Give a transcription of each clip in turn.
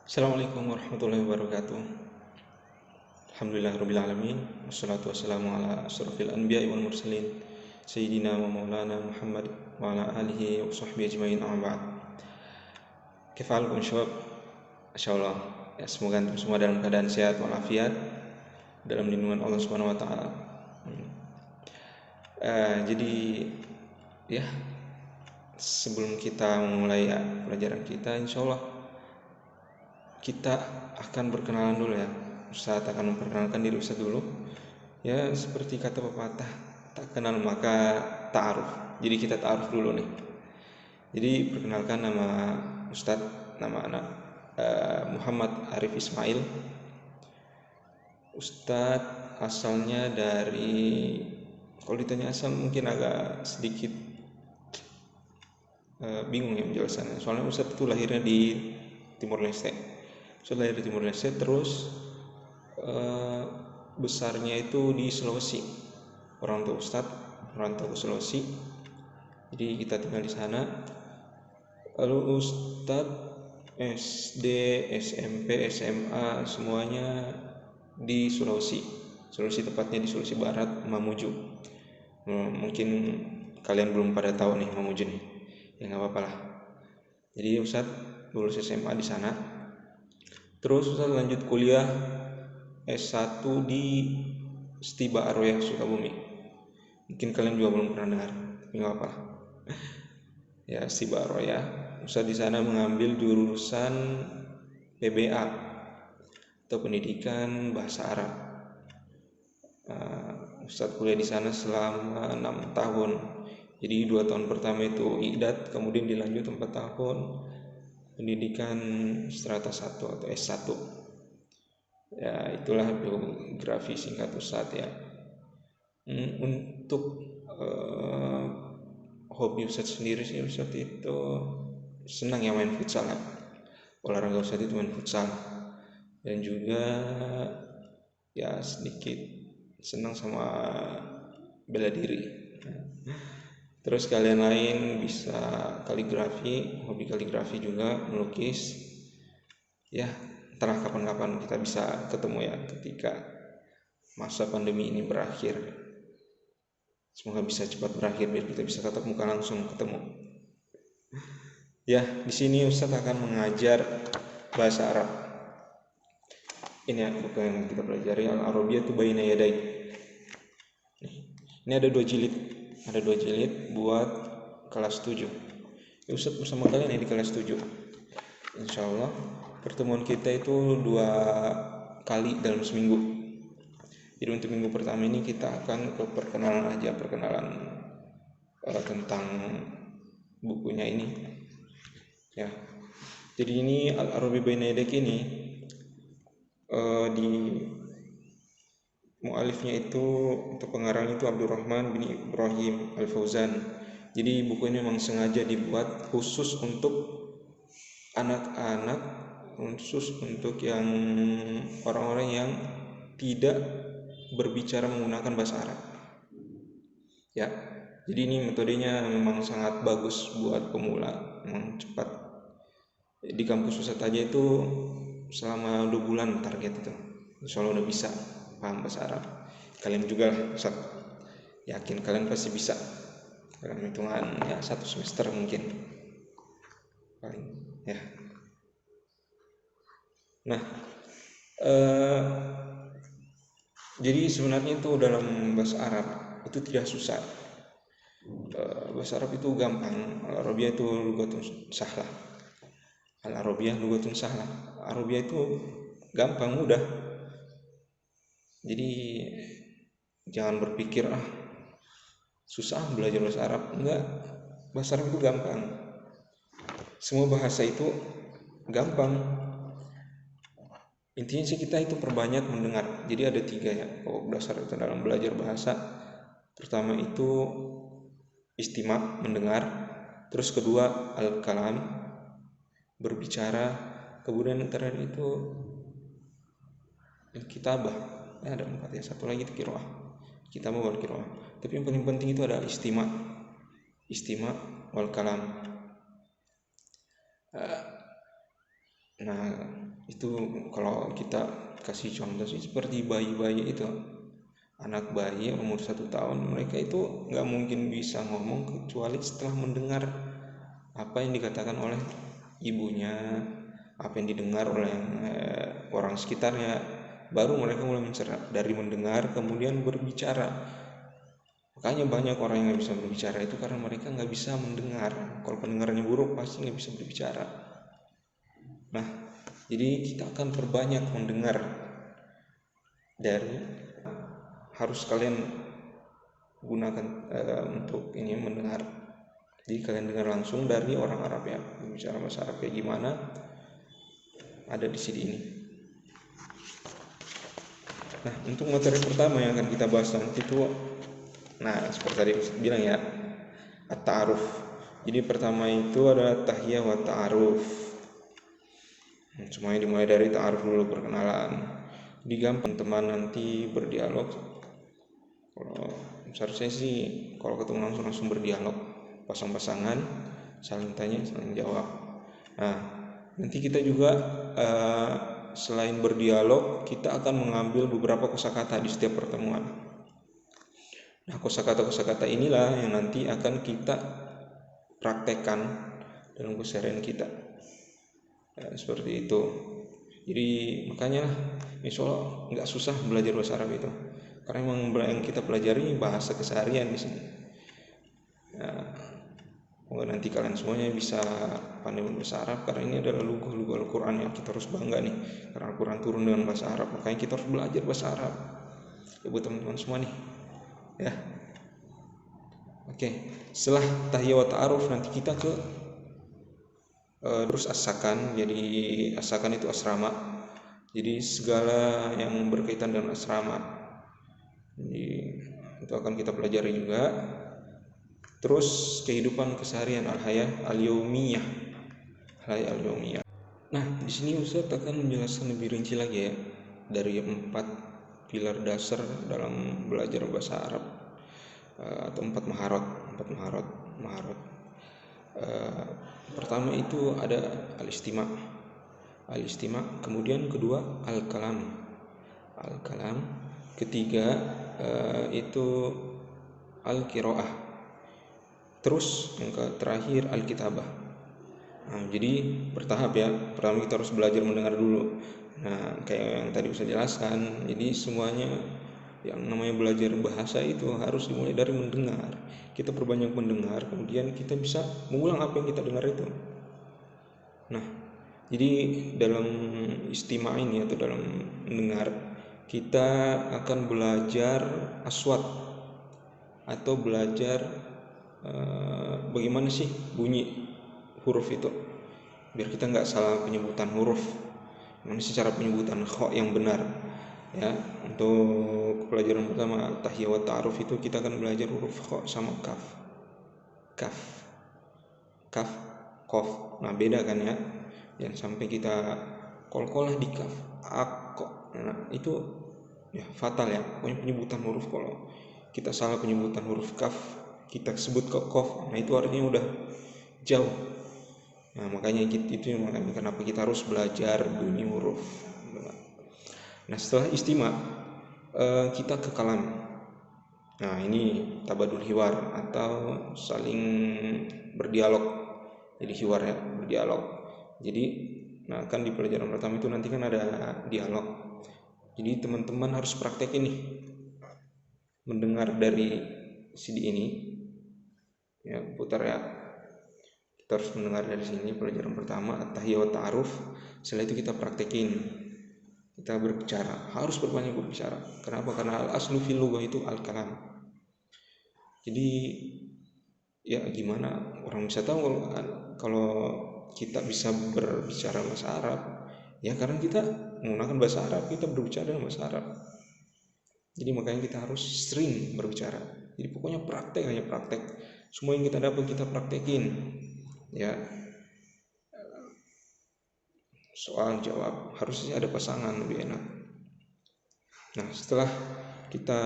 Assalamualaikum warahmatullahi wabarakatuh. Alhamdulillah rabbil alamin. Wassalatu wassalamu ala asyrafil anbiya'i wal mursalin Sayyidina wa maulana Muhammad wa ala alihi wa sahbihi ajma'in amma ba'd. Kifalkum syabab. Insyaallah ya, semoga antum semua dalam keadaan sehat walafiat dalam lindungan Allah Subhanahu wa taala. Jadi ya, sebelum kita memulai pelajaran kita, insyaallah kita akan berkenalan dulu ya. Ustadz akan memperkenalkan diri Ustadz dulu. Ya, seperti kata pepatah, tak kenal maka ta'aruf. Jadi kita ta'aruf dulu nih. Jadi perkenalkan, nama Ustadz, nama anak Muhammad Arif Ismail. Ustadz asalnya dari, kalau ditanya asal mungkin agak sedikit bingung ya penjelasannya. Soalnya Ustadz itu lahirnya di Timor Leste. Ustadz lahir di Timor Leste, terus besarnya itu di Sulawesi. Orang tua Ustadz merantau ke Sulawesi, jadi kita tinggal di sana. Lalu Ustadz SD, SMP, SMA semuanya di Sulawesi, tepatnya di Sulawesi Barat, Mamuju. Mungkin kalian belum pada tahu nih Mamuju nih, ya nggak apa-apa lah. Jadi Ustadz lulus SMA di sana, terus Ustadz lanjut kuliah S1 di Stiba Arroya Sukabumi. Mungkin kalian juga belum pernah dengar, tapi nggak apa-apa. Ya, Stiba Arroya. Ustadz di sana mengambil jurusan PBA atau Pendidikan Bahasa Arab. Ustadz kuliah di sana selama 6 tahun. Jadi 2 tahun pertama itu Iqdat, kemudian dilanjut 4 tahun pendidikan strata 1 atau S1. Ya, itulah biografi singkat Ustadz ya. Untuk hobi Ustadz sendiri sih, Ustadz itu senang ya main futsal ya. Olahraga Ustadz itu main futsal, dan juga ya sedikit senang sama bela diri. Terus kalian lain bisa kaligrafi, hobi kaligrafi juga, melukis. Ya, entahlah kapan-kapan kita bisa ketemu ya ketika masa pandemi ini berakhir. Semoga bisa cepat berakhir biar kita bisa tatap muka langsung ketemu. Ya, di sini Ustadz akan mengajar bahasa Arab. Ini ya buku yang kita pelajari, Al-Arabiyyatu Baina Yaday. Ini ada 2 jilid buat kelas 7. Ya, Ustadz bersama kalian ya di kelas 7. Insyaallah pertemuan kita itu 2 kali dalam seminggu. Jadi untuk minggu pertama ini kita akan ke perkenalan tentang bukunya ini ya. Jadi ini Al-Arabi Baina Yaday ini di mu'alifnya itu, untuk pengarang itu Abdurrahman bin Ibrahim Al-Fauzan. Jadi buku ini memang sengaja dibuat khusus untuk anak-anak, khusus untuk yang orang-orang yang tidak berbicara menggunakan bahasa Arab ya. Jadi ini metodenya memang sangat bagus buat pemula, memang cepat. Di kampus Ustadz aja itu selama 2 bulan target itu, insyaallah udah bisa paham bahasa Arab. Kalian juga lah, Ustadz yakin kalian pasti bisa dalam hitungan ya 1 semester mungkin paling ya. Nah, jadi sebenarnya itu dalam bahasa Arab itu tidak susah. Bahasa Arab itu gampang. Al-Arabiyyah itu lugatun sahlah. Al-Arabiyyah lugatun sahlah. Arabiah itu gampang, mudah. Jadi jangan berpikir susah belajar bahasa Arab. Enggak. Bahasa Arab itu gampang. Semua bahasa itu gampang. Intinya sih kita itu perbanyak mendengar. Jadi ada 3 ya pokok dasar itu dalam belajar bahasa. Pertama itu istima', mendengar. Terus kedua al-kalam, berbicara. Kemudian terakhir itu kitabah. Ada 4 ya. Satu lagi itu qiraah. Kitabah wal qiraah. Tapi yang paling penting itu ada istima' wal kalam. Nah, itu kalau kita kasih contoh sih seperti bayi-bayi itu, anak bayi yang umur 1 tahun, mereka itu nggak mungkin bisa ngomong kecuali setelah mendengar apa yang dikatakan oleh ibunya, apa yang didengar oleh orang sekitarnya, baru mereka mulai mencerna. Dari mendengar kemudian berbicara. Makanya banyak orang yang nggak bisa berbicara itu karena mereka nggak bisa mendengar. Kalau pendengarannya buruk pasti nggak bisa berbicara. Nah, jadi kita akan perbanyak mendengar dari, harus kalian gunakan untuk ini mendengar. Jadi kalian dengar langsung dari orang Arab ya, berbicara bahasa Arab kayak gimana, ada di CD ini. Nah, untuk materi pertama yang akan kita bahas nanti itu, nah seperti tadi Ustaz bilang ya, at-ta'aruf. Jadi pertama itu ada tahiyah wa ta'aruf. Semuanya dimulai dari ta'aruf dulu, perkenalan. Jadi gampang teman nanti berdialog. Kalau seharusnya sih kalau ketemu langsung berdialog, pasang-pasangan, saling tanya, saling jawab. Nah, nanti kita juga selain berdialog, kita akan mengambil beberapa kosakata di setiap pertemuan. Nah, kosakata-kosakata inilah yang nanti akan kita praktekkan dalam keseharian kita. Seperti itu. Jadi makanya insya Allah nggak susah belajar bahasa Arab itu, karena memang yang kita pelajari bahasa keseharian di sini. Semoga nanti kalian semuanya bisa pandai bahasa Arab, karena ini adalah lugu Al-Quran yang kita harus bangga nih, karena Al-Quran turun dengan bahasa Arab, makanya kita harus belajar bahasa Arab ya buat teman-teman semua nih ya. Oke, setelah tahiyat wa ta'aruf nanti kita ke terus as-sakan. Jadi as-sakan itu asrama, jadi segala yang berkaitan dengan asrama, jadi itu akan kita pelajari juga. Terus kehidupan keseharian, al-hayah al-yaumiyah, hayah al-yaumiyah. Nah, di sini Ustaz akan menjelaskan lebih rinci lagi ya, dari 4 pilar dasar dalam belajar bahasa Arab, atau 4 maharot. Pertama itu ada al-istima, kemudian kedua al-kalam, ketiga itu al-qiraah, terus yang terakhir al-kitabah. Nah, jadi bertahap ya. Pertama kita harus belajar mendengar dulu. Nah, kayak yang tadi bisa jelaskan, jadi semuanya yang namanya belajar bahasa itu harus dimulai dari mendengar. Kita perbanyak mendengar, kemudian kita bisa mengulang apa yang kita dengar itu. Nah, jadi dalam istima ini atau dalam mendengar, kita akan belajar aswat atau belajar bagaimana sih bunyi huruf itu, biar kita nggak salah penyebutan huruf. Ini secara penyebutan kho yang benar ya. Untuk pelajaran pertama tahiyat wa ta'aruf itu kita akan belajar huruf kho sama kaf, kof. Nah, beda kan ya, jangan sampai kita kol-kolah di kaf, akko. Nah, itu ya fatal ya. Pokoknya penyebutan huruf, kalau kita salah penyebutan huruf kaf, kita sebut ke kof, nah itu artinya udah jauh. Nah, makanya itu makanya kenapa kita harus belajar bunyi huruf. Nah, setelah istima kita ke kalam. Nah, ini tabadul hiwar atau saling berdialog. Jadi hiwar ya, berdialog. Jadi nah kan di pelajaran pertama itu nanti kan ada dialog. Jadi teman-teman harus praktek ini, mendengar dari CD ini ya, putar ya. Kita harus mendengar dari sini pelajaran pertama at-tahiyat wa ta'aruf. Setelah itu kita praktekin, kita berbicara, harus berbanyak berbicara. Kenapa? Karena al-aslu fil lughah itu al-kalam. Jadi ya gimana orang bisa tahu kalau kita bisa berbicara bahasa Arab? Ya karena kita menggunakan bahasa Arab, kita berbicara dengan bahasa Arab. Jadi makanya kita harus sering berbicara. Jadi pokoknya praktek, hanya praktek. Semua yang kita dapat kita praktekin ya. Soal jawab harusnya ada pasangan, lebih enak. Nah, setelah kita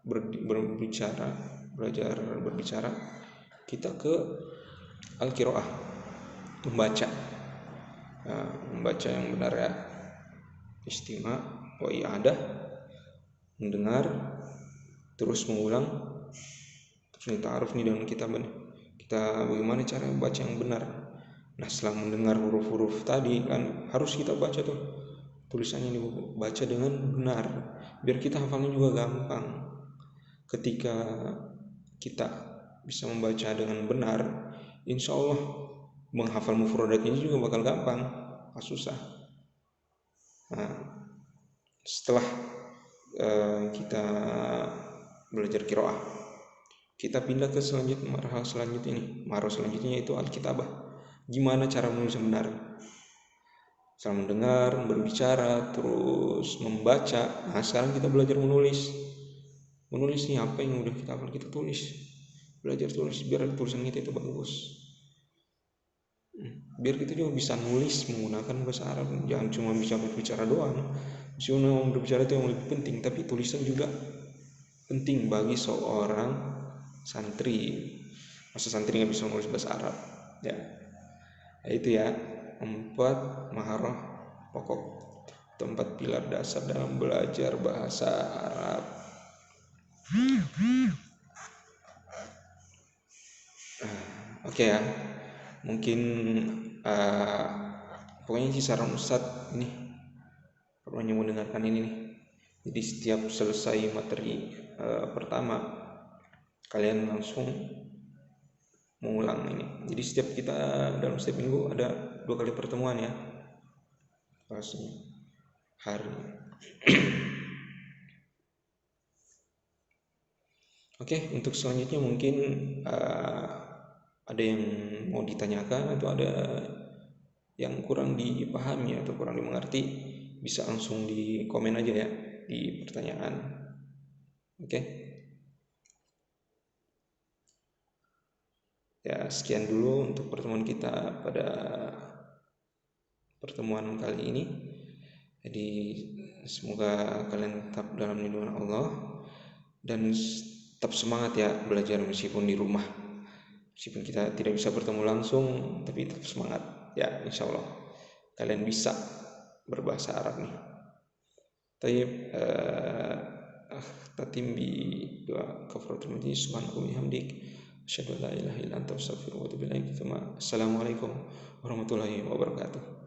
berbicara, belajar berbicara, kita ke al-qiraah, membaca. membaca yang benar ya. Istima' wa i'adah, mendengar terus mengulang, terus ta'aruf nih dengan kita bagaimana cara membaca yang benar. Nah, setelah mendengar huruf-huruf tadi kan harus kita baca tuh tulisannya dibaca dengan benar biar kita hafalnya juga gampang. Ketika kita bisa membaca dengan benar, insya Allah menghafal mufradatnya juga bakal gampang, gak susah. Nah, setelah kita belajar qiraah, kita pindah ke marhah selanjutnya nih. Marhah selanjutnya itu al-kitabah. Gimana cara menulis yang benar? Setelah mendengar, berbicara, terus membaca. Nah, sekarang kita belajar menulis. Menulis nih apa yang udah kita hafal kita tulis. Belajar tulis biar tulisan kita itu bagus. Biar kita juga bisa nulis menggunakan bahasa Arab. Jangan cuma bisa berbicara doang. Cuma berbicara itu yang lebih penting, tapi tulisan juga penting bagi seorang santri. Masa santri nggak bisa nulis bahasa Arab? Ya, itu ya 4 maharah pokok, 4 pilar dasar dalam belajar bahasa Arab. Oke ya, mungkin pokoknya sih saran Ustadz ini pokoknya mendengarkan ini nih. Jadi setiap selesai materi pertama kalian langsung mengulang ini. Jadi setiap kita dalam setiap minggu ada 2 kali pertemuan ya, kelasnya hari. Oke, untuk selanjutnya mungkin ada yang mau ditanyakan atau ada yang kurang dipahami atau kurang dimengerti, bisa langsung di komen aja ya di pertanyaan. Oke. Ya, sekian dulu untuk pertemuan kita pada pertemuan kali ini. Jadi semoga kalian tetap dalam lindungan Allah dan tetap semangat ya belajar meskipun di rumah. Meskipun kita tidak bisa bertemu langsung, tapi tetap semangat ya, insya Allah kalian bisa berbahasa Arab nih. Tayyib tatim bi doa kafaratul majlis subhanahu wa bihamdik asyhadu an la ilaha illa anta astaghfiruka wa atubu ilaik. Assalamualaikum warahmatullahi wabarakatuh.